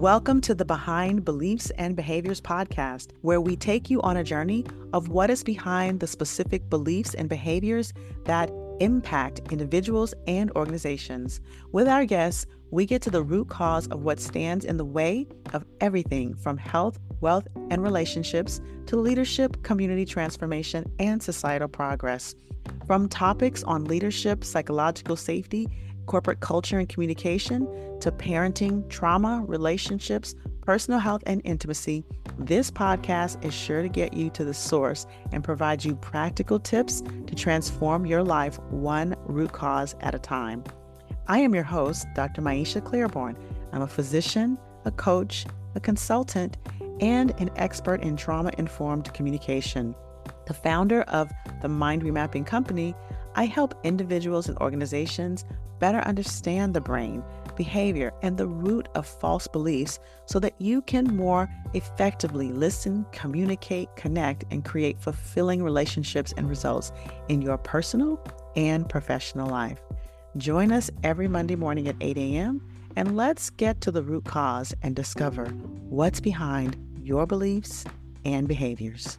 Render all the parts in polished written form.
Welcome to the Behind Beliefs and Behaviors podcast, where we take you on a journey of what is behind the specific beliefs and behaviors that impact individuals and organizations. With our guests, we get to the root cause of what stands in the way of everything from health, wealth, and relationships to leadership, community transformation, and societal progress. From topics on leadership, psychological safety, corporate culture and communication, to parenting, trauma, relationships, personal health, and intimacy, this podcast is sure to get you to the source and provide you practical tips to transform your life one root cause at a time. I am your host, Dr. Maisha Claiborne. I'm a physician, a coach, a consultant, and an expert in trauma-informed communication. The founder of the Mind Remapping Company, I help individuals and organizations better understand the brain, behavior, and the root of false beliefs so that you can more effectively listen, communicate, connect, and create fulfilling relationships and results in your personal and professional life. Join us every Monday morning at 8 a.m. and let's get to the root cause and discover what's behind your beliefs and behaviors.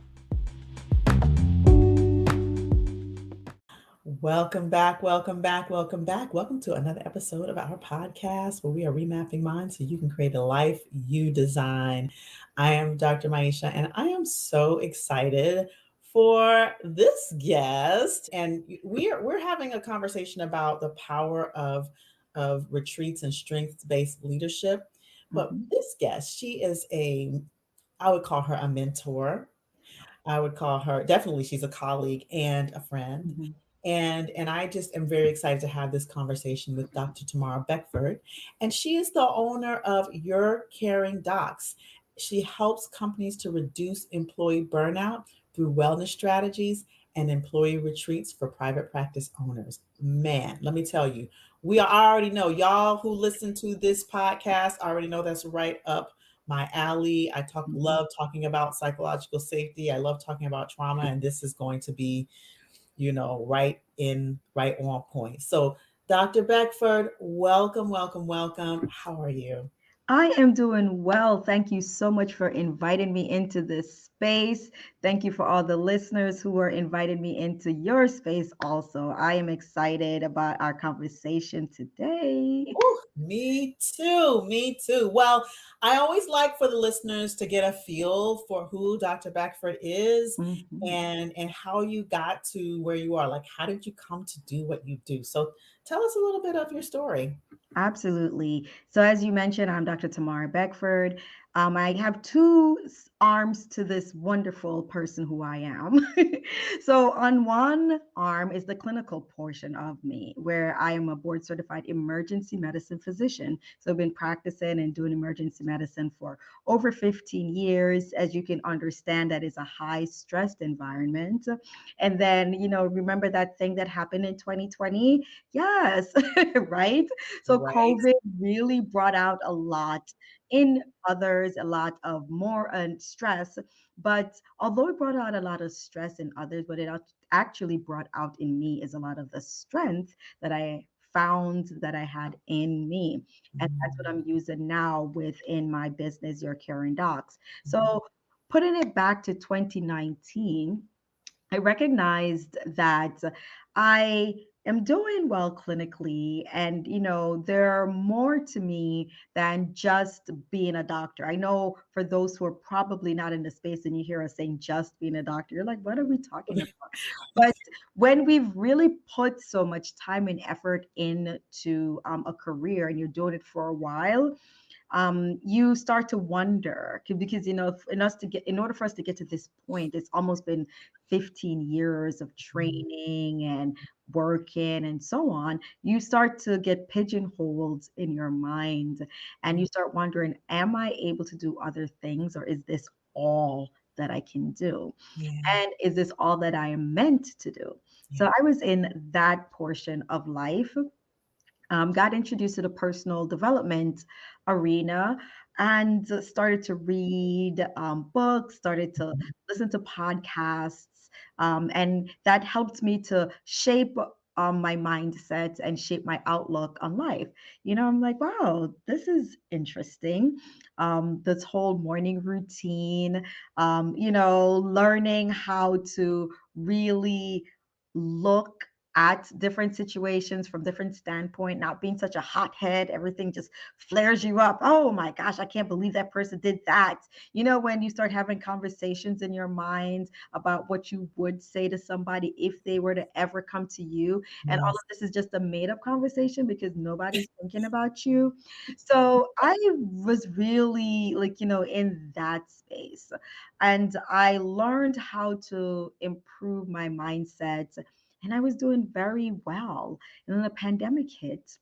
Welcome back. Welcome to another episode of our podcast where we are remapping minds so you can create a life you design. I am Dr. Maisha, and I am so excited for this guest. And we're having a conversation about the power of retreats and strengths-based leadership. But this guest, I would call her a mentor. I would call her, definitely she's a colleague and a friend. Mm-hmm. And I just am very excited to have this conversation with Dr. Tamara Beckford. And she is the owner of Your Caring Docs. She helps companies to reduce employee burnout through wellness strategies and employee retreats for private practice owners. Man, let me tell you, I already know, y'all who listen to this podcast already know that's right up my alley. Love talking about psychological safety. I love talking about trauma, and this is going to be right on point. So, Dr. Beckford, welcome. How are you? I am doing well. Thank you so much for inviting me into this space. Thank you for all the listeners who are inviting me into your space also. I am excited about our conversation today. Ooh, me too. Me too. Well, I always like for the listeners to get a feel for who Dr. Beckford is Mhm. and how you got to where you are. Like, how did you come to do what you do? So, tell us a little bit of your story. Absolutely. So, as you mentioned, I'm Dr. Tamara Beckford. I have two arms to this wonderful person who I am. So, on one arm is the clinical portion of me, where I am a board certified emergency medicine physician. So, I've been practicing and doing emergency medicine for over 15 years. As you can understand, that is a high stressed environment. And then, remember that thing that happened in 2020? Yes, right? So Right. COVID really brought out a lot in others, a lot of more stress. But although it brought out a lot of stress in others, what it actually brought out in me is a lot of the strength that I found that I had in me. And that's what I'm using now within my business, Your Caring Docs. So putting it back to 2019, I recognized that I am doing well clinically, and there are more to me than just being a doctor. I know for those who are probably not in the space and you hear us saying just being a doctor, you're like, what are we talking about? But when we've really put so much time and effort into a career and you're doing it for a while, you start to wonder because in order for us to get to this point, it's almost been 15 years of training and working and so on. You start to get pigeonholed in your mind, and you start wondering, am I able to do other things, or is this all that I can do? Yeah. And is this all that I am meant to do? Yeah. So I was in that portion of life, got introduced to the personal development arena, and started to read books, started to listen to podcasts, and that helped me to shape my mindset and shape my outlook on life. I'm like, wow, this is interesting. This whole morning routine, learning how to really look at different situations from different standpoint, not being such a hothead, everything just flares you up. Oh my gosh, I can't believe that person did that. When you start having conversations in your mind about what you would say to somebody if they were to ever come to you, and all of Yes. this is just a made up conversation because nobody's thinking about you. So I was really like, in that space. And I learned how to improve my mindset. And I was doing very well. And then the pandemic hit,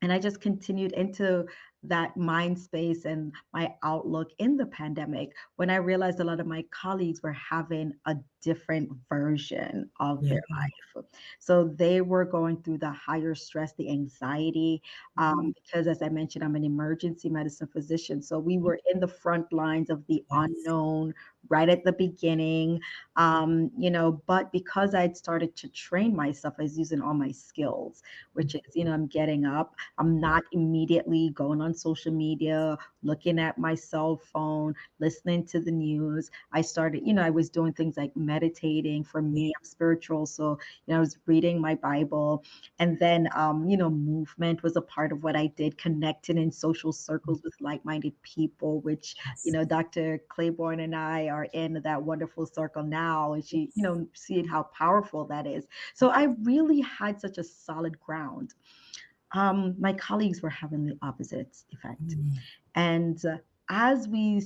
and I just continued into that mind space and my outlook in the pandemic when I realized a lot of my colleagues were having a different version of Yeah. their life. So they were going through the higher stress, the anxiety, because as I mentioned, I'm an emergency medicine physician. So we were in the front lines of the Yes. unknown right at the beginning. But because I'd started to train myself, I was using all my skills, which is, I'm getting up. I'm not immediately going on social media, looking at my cell phone, listening to the news. I started, I was doing things like meditating. For Yeah. me, I'm spiritual. So, I was reading my Bible. And then, movement was a part of what I did, connecting in social circles with like minded people, which, Yes. Dr. Claiborne and I are in that wonderful circle now. And she, seeing how powerful that is. So I really had such a solid ground. My colleagues were having the opposite effect. Mm. And as we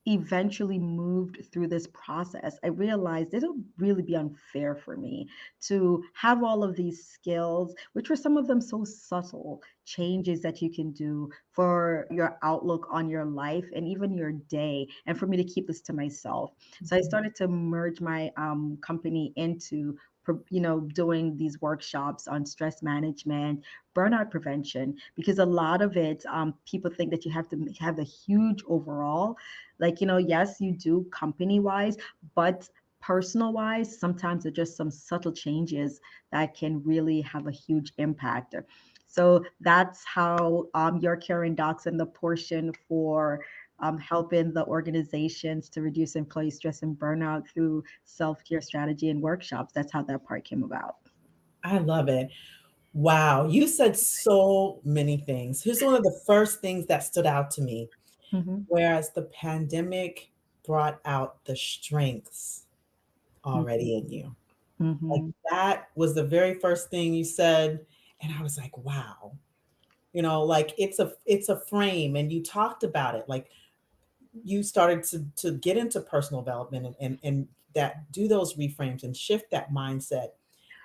eventually moved through this process, I realized it'll really be unfair for me to have all of these skills, which were some of them so subtle changes that you can do for your outlook on your life and even your day, and for me to keep this to myself. So I started to merge my company into doing these workshops on stress management, burnout prevention, because a lot of it, people think that you have to have a huge overall, like, yes, you do company wise, but personal wise, sometimes there's just some subtle changes that can really have a huge impact. So that's how your caring docs and the portion for helping the organizations to reduce employee stress and burnout through self-care strategy and workshops. That's how that part came about. I love it. Wow. You said so many things. Here's one of the first things that stood out to me. Hmm. Whereas the pandemic brought out the strengths already in you. Like Hmm. that was the very first thing you said. And I was like, wow. Like it's a frame, and you talked about it. Like you started to get into personal development and that do those reframes and shift that mindset.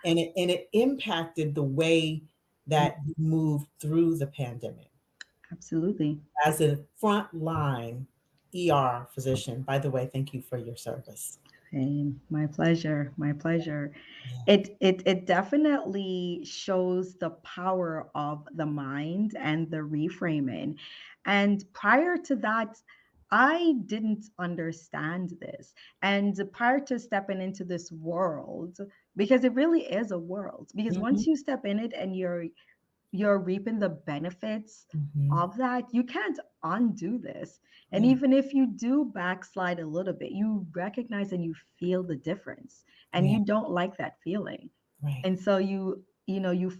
And it impacted the way that you moved through the pandemic Absolutely. as a frontline ER physician. By the way, thank you for your service. Hey, my pleasure. My pleasure. Yeah. It definitely shows the power of the mind and the reframing. And prior to that, I didn't understand this. And prior to stepping into this world, because it really is a world, because Mhm, once you step in it and you're reaping the benefits mhm. of that, you can't undo this. And Yeah, even if you do backslide a little bit, you recognize and you feel the difference, and yeah, you don't like that feeling. right. And so you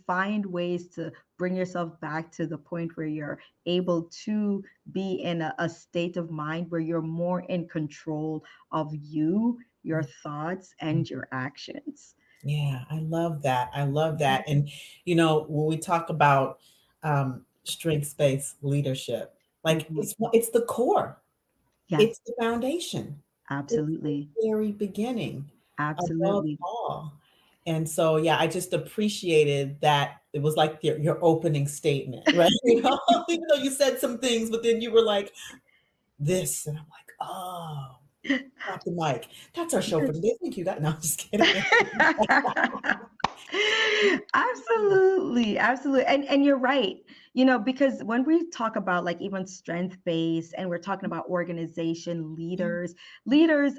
find ways to bring yourself back to the point where you're able to be in a state of mind where you're more in control of you, your thoughts, Mhm. and your actions. Yeah, I love that. I love that. And when we talk about strengths-based leadership, like Mhm. it's the core, Yes, it's the foundation, it's the absolutely. very beginning above Absolutely. all. And so, yeah, I just appreciated that it was like your opening statement, right? Even though you said some things, but then you were like this, and I'm like, oh, drop the mic. That's our show for today. Thank you. No, I'm just kidding. Absolutely, absolutely. And you're right. Because when we talk about like even strength based and we're talking about organization Yeah. leaders, there's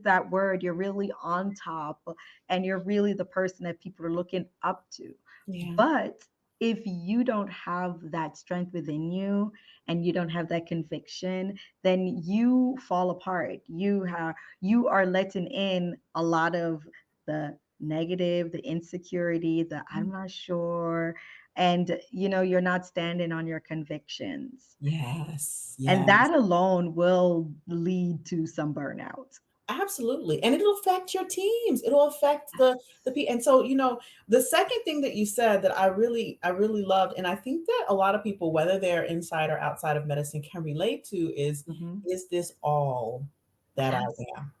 that word, you're really on top and you're really the person that people are looking up to. Yeah. But if you don't have that strength within you and you don't have that conviction, then you fall apart. You are letting in a lot of the negative, the insecurity, the I'm not sure, and you're not standing on your convictions. Yes. And Yes. that alone will lead to some burnout. Absolutely. And it'll affect your teams. It'll affect the people. And so, the second thing that you said that I really loved, and I think that a lot of people, whether they're inside or outside of medicine, can relate to Hmm. is this all that I Yes, am?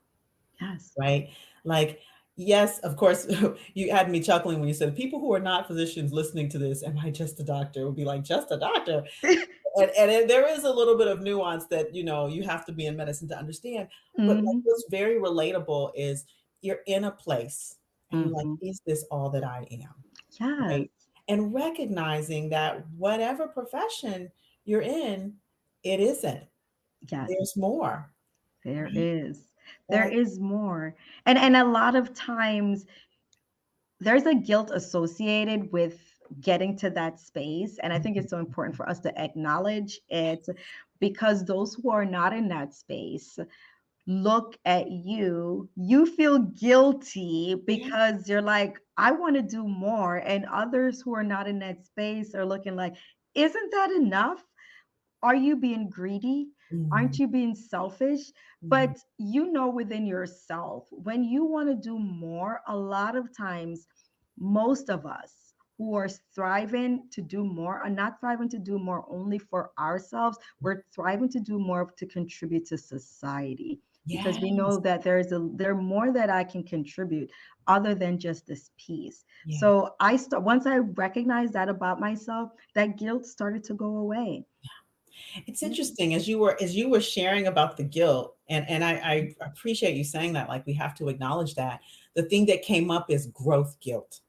yes. Right? Like, yes, of course, you had me chuckling when you said people who are not physicians listening to this, am I just a doctor? Would be like, just a doctor. There is a little bit of nuance that you have to be in medicine to understand. But like, Hmm. what's very relatable is you're in a place and you're like, Hmm. is this all that I am? Yes, Right? And recognizing that whatever profession you're in, it isn't. yes. There's more. There Right? is. And There I is more. And a lot of times there's a guilt associated with getting to that space. And I think it's so important for us to acknowledge it because those who are not in that space look at you, you feel guilty yeah. because you're like, I want to do more. And others who are not in that space are looking like, isn't that enough? Are you being greedy? Mhm, Aren't you being selfish? mhm. But within yourself, when you want to do more, a lot of times, most of us who are thriving to do more are not thriving to do more only for ourselves. We're thriving to do more to contribute to society because we know Yes. that there more that I can contribute other than just this piece. Yeah. So once I recognized that about myself, that guilt started to go away. It's Yeah. interesting as you were sharing about the guilt, and I appreciate you saying that, like, we have to acknowledge that. The thing that came up is growth guilt.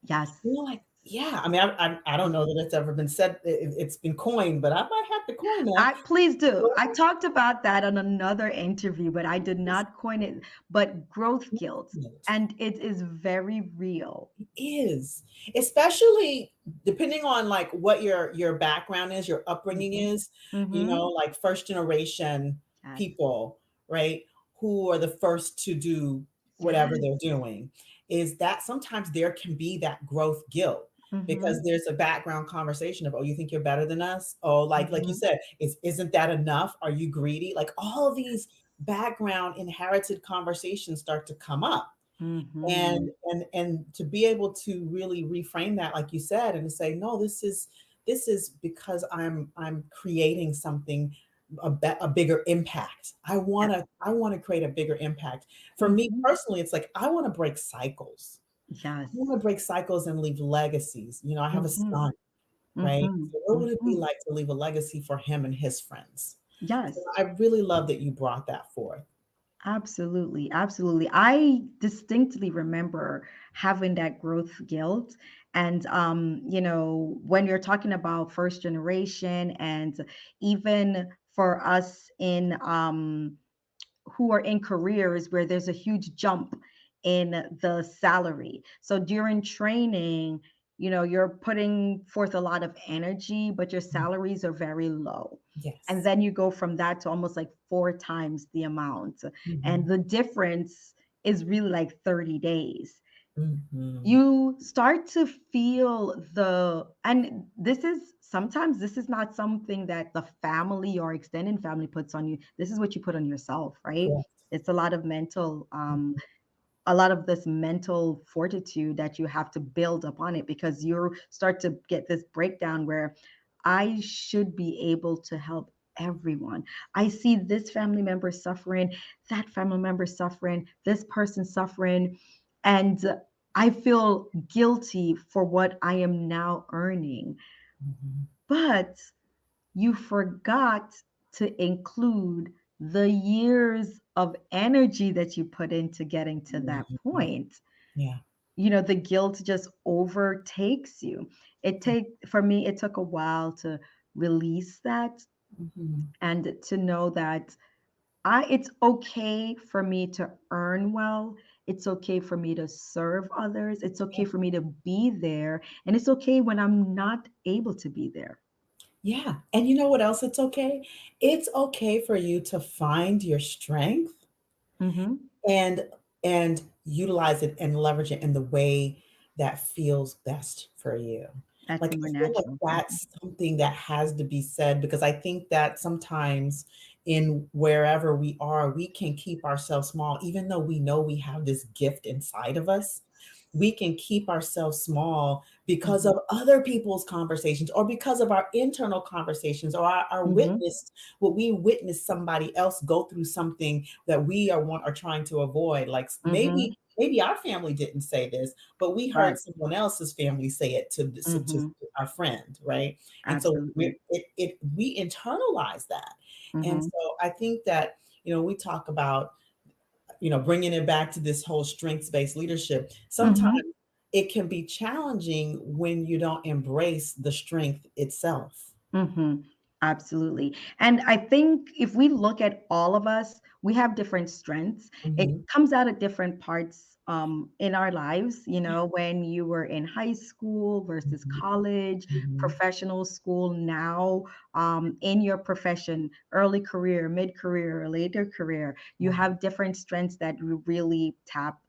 Yes. Like, yeah, I mean, I don't know that it's ever been said, it's been coined, but I might have to coin that. I please do. I Growth talked about that on another interview, but I did not coin it. But growth guilt, guilt. and it is very real. Is, especially depending on like what your background is, your upbringing Hmm. is, Hmm. like first generation Yes. people, right? Who are the first to do whatever they're Yes. doing, is that sometimes there can be that growth guilt because Hmm. there's a background conversation of, oh, you think you're better than us? Oh, like you Hmm. said, isn't that enough? Are you greedy? Like all of these background inherited conversations start to come up, and Hmm. to be able to really reframe that like you said and to say no, this is because I'm creating something, a bigger impact. I want to create a bigger impact. For me Hmm. personally, it's like I want to break cycles. I Yes. want to break cycles and leave legacies. I have a Hmm. son, right? Hmm. So what would it be Hmm. like to leave a legacy for him and his friends? So Yes. I really love that you brought that forth. Absolutely, absolutely. I distinctly remember having that growth guilt. And when you're talking about first generation and even for us in who are in careers where there's a huge jump in the salary. So during training, you're putting forth a lot of energy, but your salaries are very low. And Yes. then you go from that to almost like four times the amount. And Mhm. the difference is really like 30 days. Mhm. You start to feel and this is not something that the family or extended family puts on you. This is what you put on yourself, right? Correct. It's a lot of this mental fortitude that you have to build upon it because you start to get this breakdown where I should be able to help everyone. I see this family member suffering, that family member suffering, this person suffering, and I feel guilty for what I am now earning. Mhm. But you forgot to include the years of energy that you put into getting to that Mhm. point. Yeah. the guilt just overtakes you. For me, it took a while to release that Mhm. and to know that it's okay for me to earn well. It's okay for me to serve others. It's okay for me to be there. And it's okay when I'm not able to be there. Yeah, and you know what else it's okay? It's okay for you to find your strength Hmm. and utilize it and leverage it in the way that feels best for you. That's Like, more I feel like natural. Mhm. that's something that has to be said because I think that sometimes in wherever we are, we can keep ourselves small, even though we know we have this gift inside of us. We can keep ourselves small because Mhm. of other people's conversations or because of our internal conversations or our Mhm. witness, what we witness somebody else go through something that we are trying to avoid. Like Mhm. maybe our family didn't say this, but we heard Right. someone else's family say it to Mhm. our friend, right? And so Absolutely. we internalize that. And Mhm. so I think that, we talk about, bringing it back to this whole strengths-based leadership. Sometimes Mhm. it can be challenging when you don't embrace the strength itself. Hmm. Absolutely. And I think if we look at all of us, we have different strengths. It Mhm. comes out at different parts in our lives. When you were in high school versus Mhm. college, Mhm. professional school, now in your profession, early career, mid career, later career, you Right. have different strengths that you really tap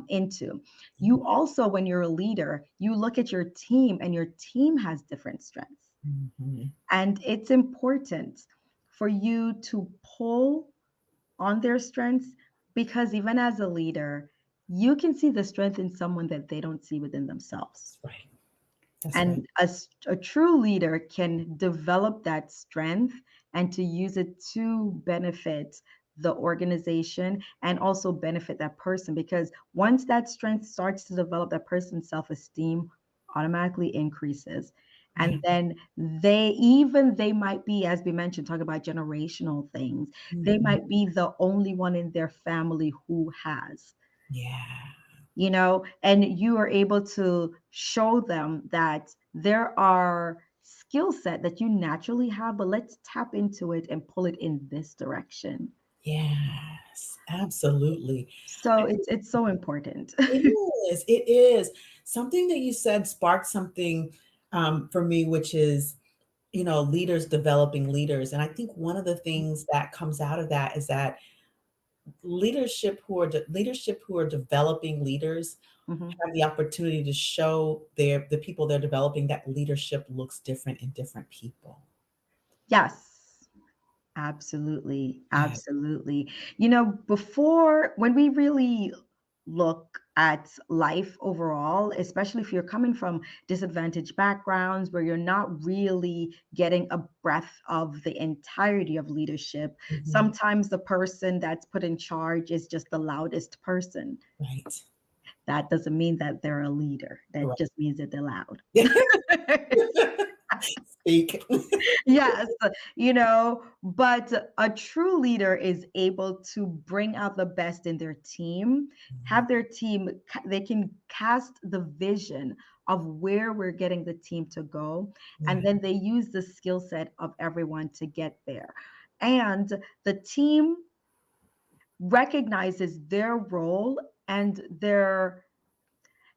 into. Yeah. You also, when you're a leader, you look at your team and your team has different strengths. Mhm. And it's important for you to pull on their strengths because even as a leader, you can see the strength in someone that they don't see within themselves. That's right. That's right. And a true leader can develop that strength and to use it to benefit the organization and also benefit that person. Because once that strength starts to develop, that person's self esteem automatically increases. Yeah. And then they might be, as we mentioned, talk about generational things, they Mhm. might be the only one in their family who has Yeah. and you are able to show them that there are skill set that you naturally have, but let's tap into it and pull it in this direction. Yes. Absolutely. So it's so important. It is. It is. Something that you said sparked something for me, which is, leaders developing leaders. And I think one of the things that comes out of that is that leadership who are developing leaders Mhm. have the opportunity to show the people they're developing that leadership looks different in different people. Yes. Absolutely, Yeah. absolutely. Before when we really look at life overall, especially if you're coming from disadvantaged backgrounds where you're not really getting a breadth of the entirety of leadership, Mhm. sometimes the person that's put in charge is just the loudest person. Right. That doesn't mean that they're a leader. That Right. just means that they're loud. Speak. Yes, but a true leader is able to bring out the best in their team, have their team, they can cast the vision of where we're getting the team to go, and Right. then they use the skill set of everyone to get there. And the team recognizes their role and their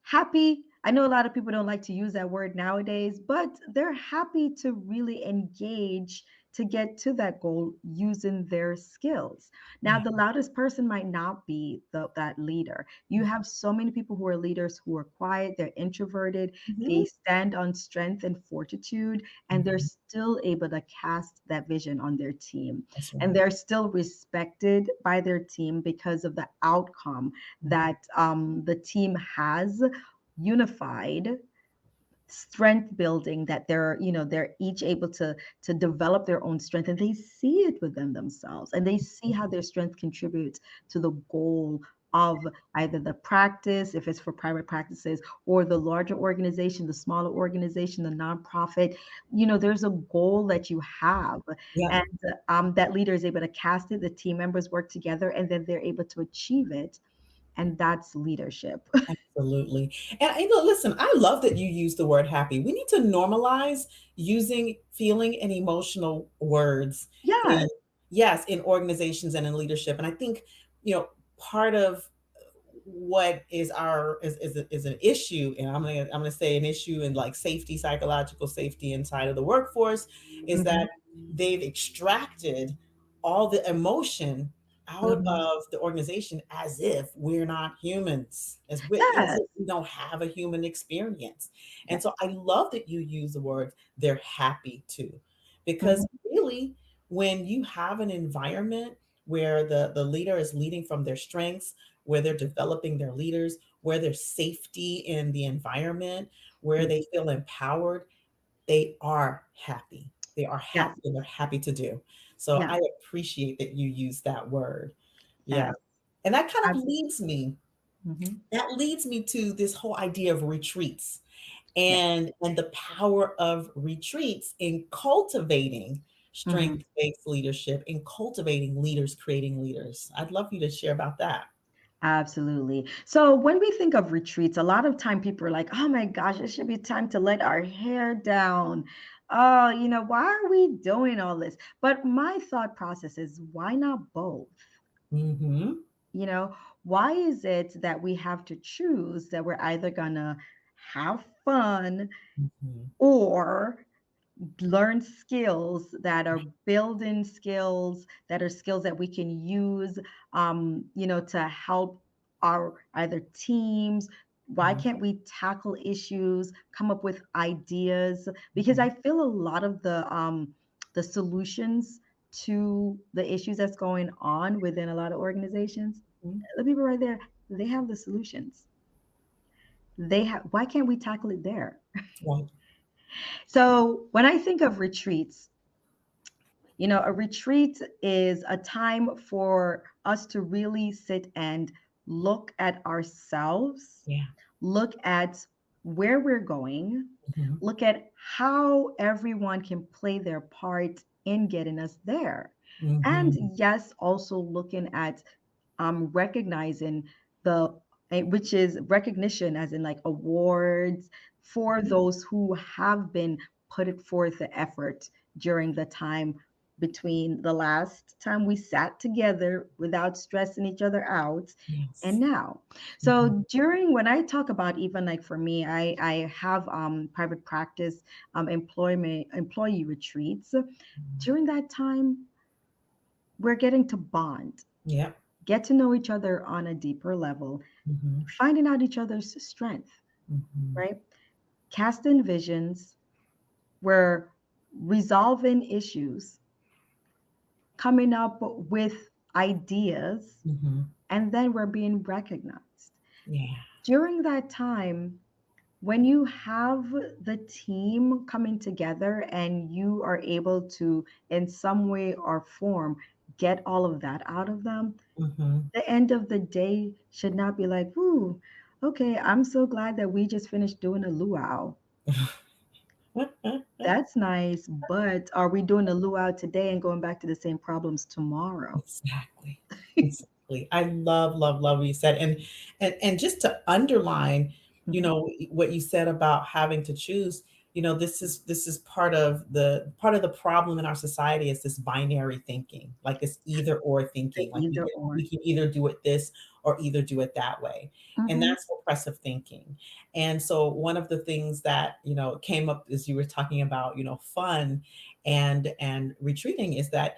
happy. I know a lot of people don't like to use that word nowadays, but they're happy to really engage to get to that goal using their skills. Now, Yeah. the loudest person might not be that leader. You have so many people who are leaders who are quiet, they're introverted, they Mhm. stand on strength and fortitude, and they're Mhm. still able to cast that vision on their team. That's And right. they're still respected by their team because of the outcome Mhm. that the team has unified strength building that they're each able to develop their own strength and they see it within themselves and they see how their strength contributes to the goal of either the practice if it's for private practices or the larger organization, the smaller organization, the nonprofit. There's a goal that you have, Yeah. and that leader is able to cast it, the team members work together and then they're able to achieve it, and that's leadership. Absolutely. And listen, I love that you use the word happy. We need to normalize using feeling and emotional words in, Yes. yes, in organizations and in leadership. And I think, you know, part of what is our is an issue, and I'm gonna say an issue in like safety, psychological safety inside of the workforce, is that Hmm. they've extracted all the emotion out Hmm. of the organization as if we're not humans, as Yes. if we don't have a human experience. And Yes. so I love that you use the word they're happy to, because Hmm. really, when you have an environment where the leader is leading from their strengths, where they're developing their leaders, where there's safety in the environment, where they feel empowered, they are happy. They are Yes. happy and they're happy to do. So Yes. I appreciate that you use that word. Yeah. Yes. And that kind of Absolutely. Hmm. leads me to this whole idea of retreats Yes. and the power of retreats in cultivating Hmm. strength-based leadership, in cultivating leaders, creating leaders. I'd love you to share about that. Absolutely. So when we think of retreats, a lot of time people are like, "Oh my gosh, it should be time to let our hair down. Oh, why are we doing all this?" But my thought process is, why not both? Mm-hmm. You know, why is it that we have to choose that we're either gonna have fun Mm-hmm. or learn skills that are building skills that are skills that we can use to help our either teams. Why can't we tackle issues, come up with ideas? Because Mm-hmm. I feel a lot of the solutions to the issues that's going on within a lot of organizations, Mm-hmm. the people right there, they have the solutions. They have, why can't we tackle it there? Right. So when I think of retreats, a retreat is a time for us to really sit and look at ourselves, Yeah. look at where we're going, Mm-hmm. look at how everyone can play their part in getting us there. And Mm-hmm. yes, also looking at recognizing the which is recognition as in like awards for those who have been put it forth the effort during the time between the last time we sat together without stressing each other out and Yes. now. Mm-hmm. So during when I talk about, even like for me, I have private practice employee retreats. During that time, we're getting to bond, Yep. get to know each other on a deeper level, Mm-hmm. finding out each other's strength, Mm-hmm. right? Casting visions, we're resolving issues, coming up with ideas, Mm-hmm. and then we're being recognized. Yeah. During that time, when you have the team coming together and you are able to, in some way or form, get all of that out of them, Mm-hmm. the end of the day should not be like, "Ooh, okay, I'm so glad that we just finished doing a luau. That's nice, but are we doing a luau today and going back to the same problems tomorrow?" Exactly. Exactly. I love, love, love what you said. And just to underline, Mhm. what you said about having to choose, this is part of the problem in our society is this binary thinking, like this either or The thinking, like we either can or. we can either do it this or either do it that way. And Hmm. that's oppressive thinking. And so one of the things that, came up as you were talking about, fun and retreating is that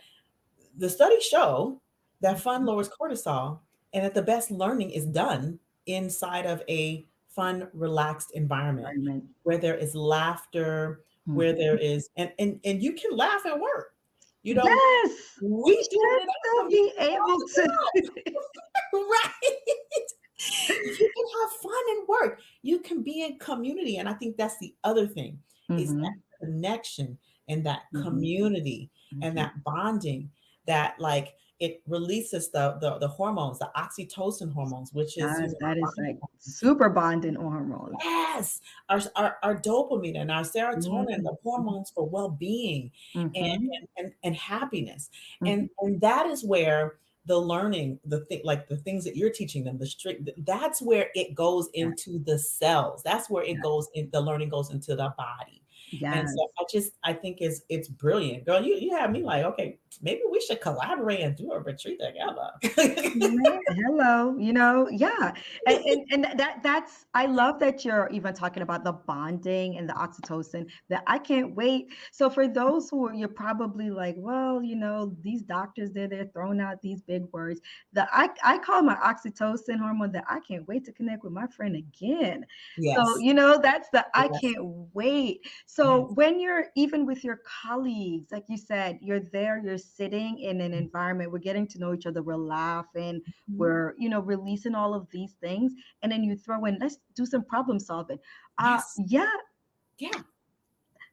the studies show that fun lowers cortisol and that the best learning is done inside of a fun, relaxed environment Environment. where there is laughter, where there Mhm. is, and you can laugh at work. You know, Yes, we we do it should in our still be community all able to. the time, right? You can have fun and work. You can be in community. And I think that's the other thing is Hmm. that connection and that Hmm. community and Hmm. that bonding that like it releases the hormones, the oxytocin hormones, which is, Yes, our that is bonding like hormones. super bonding hormones. Yes, our dopamine and our serotonin, Hmm. the hormones for well-being and Hmm. and happiness. And Hmm. and that is where the learning, the thing, like the things that you're teaching them, the strict, that's where it goes Yeah. into the cells. That's where it Yeah. goes in, the learning goes into the body. And so Yes. I think it's brilliant. Girl, you have me like, okay, maybe we should collaborate and do a retreat together. Man, hello, yeah. And that's I love that you're even talking about the bonding and the oxytocin that I can't wait. So for those who are, you're probably like, well, these doctors they're throwing out these big words. I call my oxytocin hormone that I can't wait to connect with my friend again. So, Yes. that's the I Yes. can't wait. So Yes. when you're even with your colleagues, like you said, you're there, you're sitting in an environment, we're getting to know each other, we're laughing, Mhm. we're, releasing all of these things. And then you throw in, let's do some problem solving. Yes. Yeah, Yeah.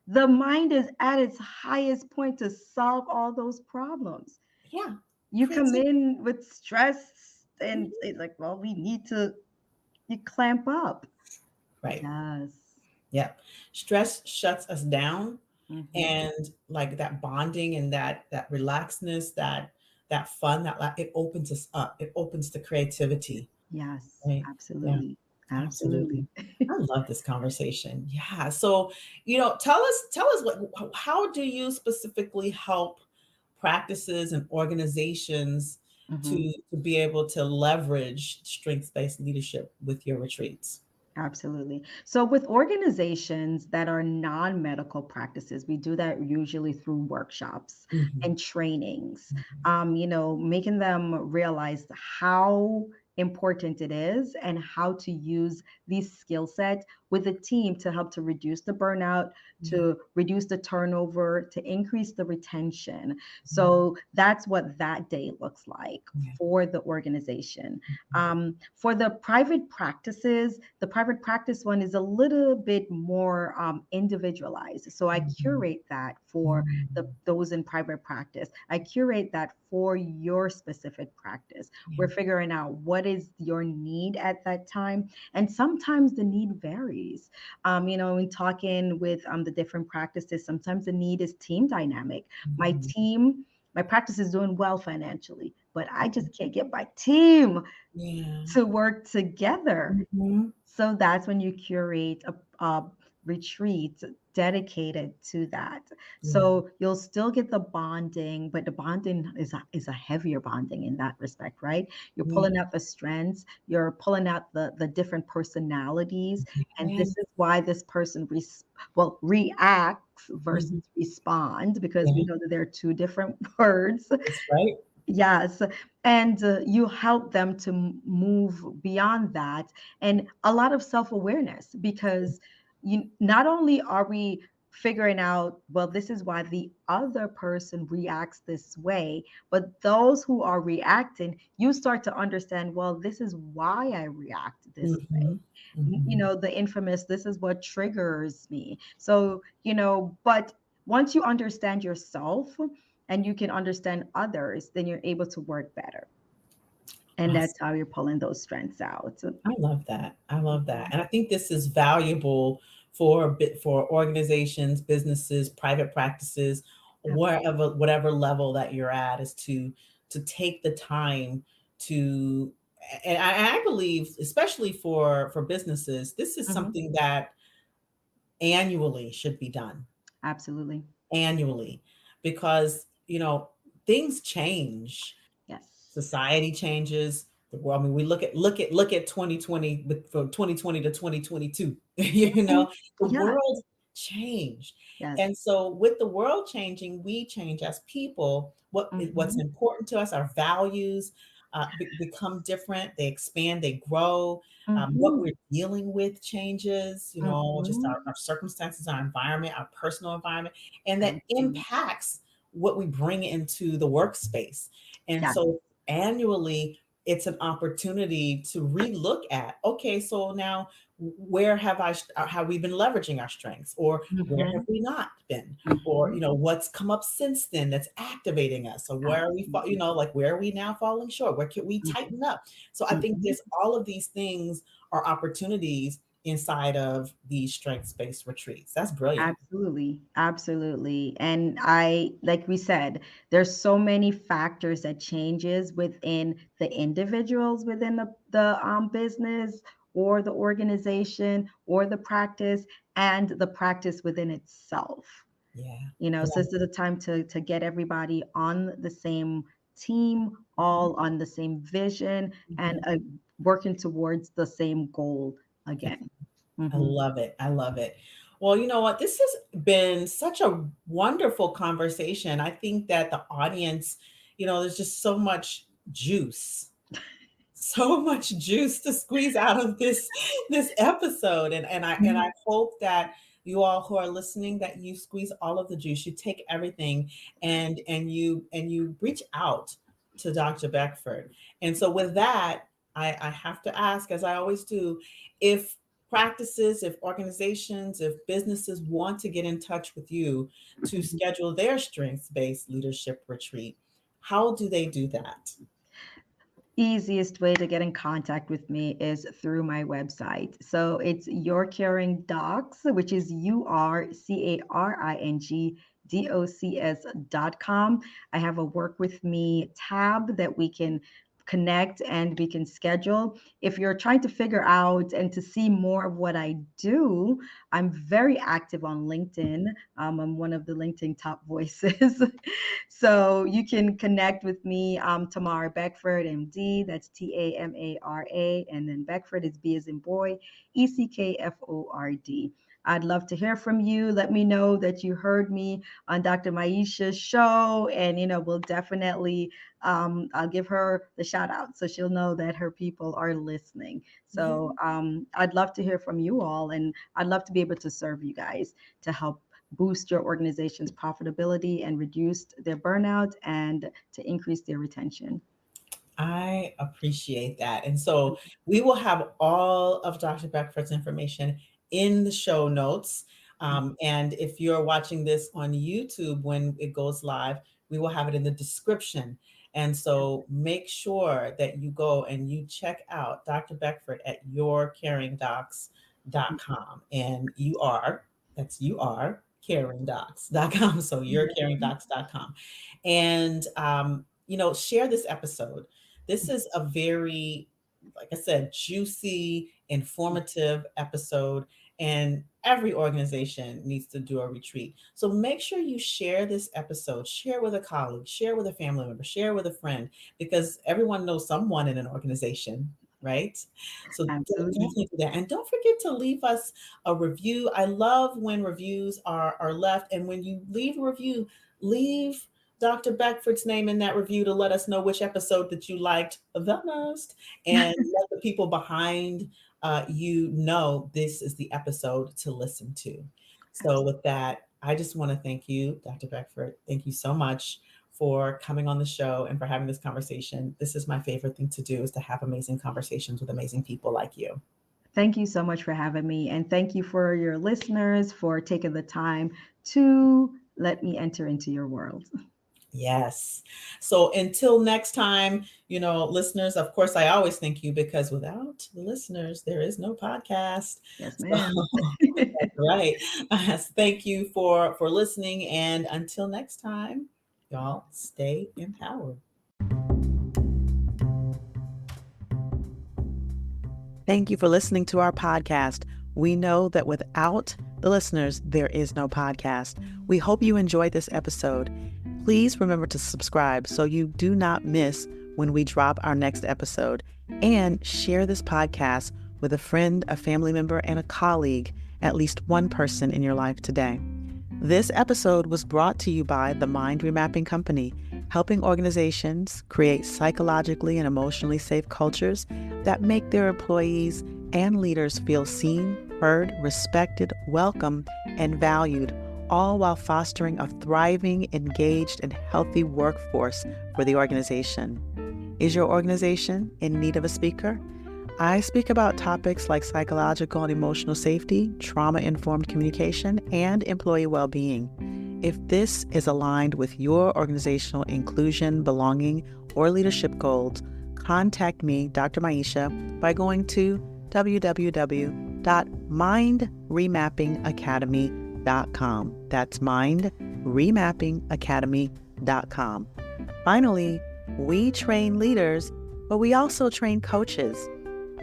the mind is at its highest point to solve all those problems. Yeah. You come Creativity. in with stress and Mhm. it's like, well, we need to you clamp up. Right. Yes. Yeah. Stress shuts us down, Hmm. and like that bonding and that relaxedness, that fun, it opens us up. It opens the creativity. Yes, Right. Yeah. absolutely. Absolutely. Absolutely. I love this conversation. Yeah. So, tell us how do you specifically help practices and organizations Mhm. to be able to leverage strengths-based leadership with your retreats? Absolutely. So, with organizations that are non medical practices, we do that usually through workshops Mhm. and trainings, Mhm. making them realize how important it is and how to use these skill sets with the team to help to reduce the burnout, Yeah. to reduce the turnover, to increase the retention. Mhm. So, that's what that day looks like Yeah. for the organization. Mhm. For the private practice one is a little bit more individualized. So I Mhm. curate that for Mhm. those in private practice. I curate that for your specific practice. Yeah. We're figuring out what is your need at that time. And sometimes the need varies. In talking with the different practices, sometimes the need is team dynamic. My Mhm. team, my practice is doing well financially, but I just can't get my team Yeah. to work together. Mhm. So that's when you curate a retreat dedicated to that. Yeah. So you'll still get the bonding, but the bonding is a heavier bonding in that respect, right? You're Yeah. pulling out the strengths, you're pulling out the different personalities, and Yeah. this is why this person reacts versus Mhm. respond, because we Yeah. know that there are two different words. That's right. Yes, and you help them to move beyond that, and a lot of self-awareness, because not only are we figuring out, well, this is why the other person reacts this way, but those who are reacting, you start to understand, well, this is why I react this way. Mhm. Mhm. The infamous, this is what triggers me. So, but once you understand yourself and you can understand others, then you're able to work better. And that's Awesome. how you're pulling those strengths out. I love that. I love that. And I think this is valuable for organizations, businesses, private practices, Absolutely. whatever level that you're at, is to take the time to, and I believe, especially for businesses, this is Hmm. something that annually should be done. Absolutely. Annually, because things change, Yes. society changes, the world. I mean, we look at 2020, from 2020 to 2022. Mhm. The Yeah. world changed. Yes. And so with the world changing, we change as people. What's Hmm. important to us, our values become different, they expand, they grow. What Hmm. we're dealing with changes, just our Hmm. circumstances, our environment, our personal environment, and that Absolutely. impacts what we bring into the workspace. And Yes. so annually, it's an opportunity to relook at, okay, so now where have we been leveraging our strengths, or where have Hmm. we not been, or Hmm. what's come up since then that's activating us, or where are we Absolutely. like where are we now falling short, where can we Hmm. tighten up? So I think Hmm. there's all of these things are opportunities inside of these strengths-based retreats. That's brilliant. Absolutely, absolutely. And I, like we said, there's so many factors that changes within the individuals within the business or the organization or the practice and the practice within itself. Yeah. So this is the time to get everybody on the same team, all on the same vision, and Mhm. working towards the same goal again. I Hmm. love it. I love it. Well, you know what? This has been such a wonderful conversation. I think that the audience, there's just so much juice to squeeze out of this episode. And I hope that you all who are listening, that you squeeze all of the juice, you take everything and you reach out to Dr. Beckford. And so with that, I have to ask, as I always do, if practices, if organizations, if businesses want to get in touch with you to schedule their strengths-based leadership retreat, how do they do that? Easiest way to get in contact with me is through my website. So it's Your Caring Docs, which is URCaringDocs.com. I have a work with me tab that we can connect and we can schedule. If you're trying to figure out and to see more of what I do, I'm very active on LinkedIn. I'm one of the LinkedIn top voices. So you can connect with me, Tamara Beckford, MD. That's Tamara, and then Beckford is B as in boy, Eckford. I'd love to hear from you. Let me know that you heard me on Dr. Maisha's show, and we'll definitely. I'll give her the shout out so she'll know that her people are listening. So I'd love to hear from you all, and I'd love to be able to serve you guys to help boost your organization's profitability and reduce their burnout and to increase their retention. I appreciate that. And so we will have all of Dr. Beckford's information in the show notes. And if you're watching this on YouTube when it goes live, we will have it in the description. And so make sure that you go and you check out Dr. Beckford at yourcaringdocs.com. And that's caringdocs.com. So yourcaringdocs.com. And, share this episode. This is a very, like I said, juicy, informative episode, and every organization needs to do a retreat. So make sure you share this episode, share with a colleague, share with a family member, share with a friend, because everyone knows someone in an organization, right? So Absolutely. definitely do that. And don't forget to leave us a review. I love when reviews are left. And when you leave a review, leave Dr. Beckford's name in that review to let us know which episode that you liked the most, and let the people behind you know this is the episode to listen to. So with that, I just want to thank you, Dr. Beckford. Thank you so much for coming on the show and for having this conversation. This is my favorite thing to do, is to have amazing conversations with amazing people like you. Thank you so much for having me. And thank you for your listeners for taking the time to let me enter into your world. Yes. So until next time, listeners, of course, I always thank you, because without the listeners, there is no podcast. Yes, So ma'am. that's right. Thank you for listening. And until next time, y'all stay empowered. Thank you for listening to our podcast. We know that without the listeners, there is no podcast. We hope you enjoyed this episode. Please remember to subscribe so you do not miss when we drop our next episode. And share this podcast with a friend, a family member, and a colleague, at least one person in your life today. This episode was brought to you by the Mind Remapping Company, helping organizations create psychologically and emotionally safe cultures that make their employees and leaders feel seen, heard, respected, welcome, and valued, all while fostering a thriving, engaged, and healthy workforce for the organization. Is your organization in need of a speaker? I speak about topics like psychological and emotional safety, trauma-informed communication, and employee well-being. If this is aligned with your organizational inclusion, belonging, or leadership goals, contact me, Dr. Maisha, by going to www.drmaisha.com. www.mindremappingacademy.com. That's mindremappingacademy.com. Finally, we train leaders, but we also train coaches.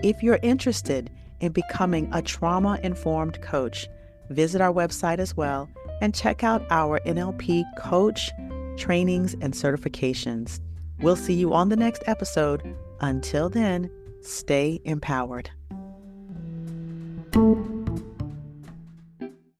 If you're interested in becoming a trauma-informed coach, visit our website as well and check out our NLP coach trainings and certifications. We'll see you on the next episode. Until then, stay empowered.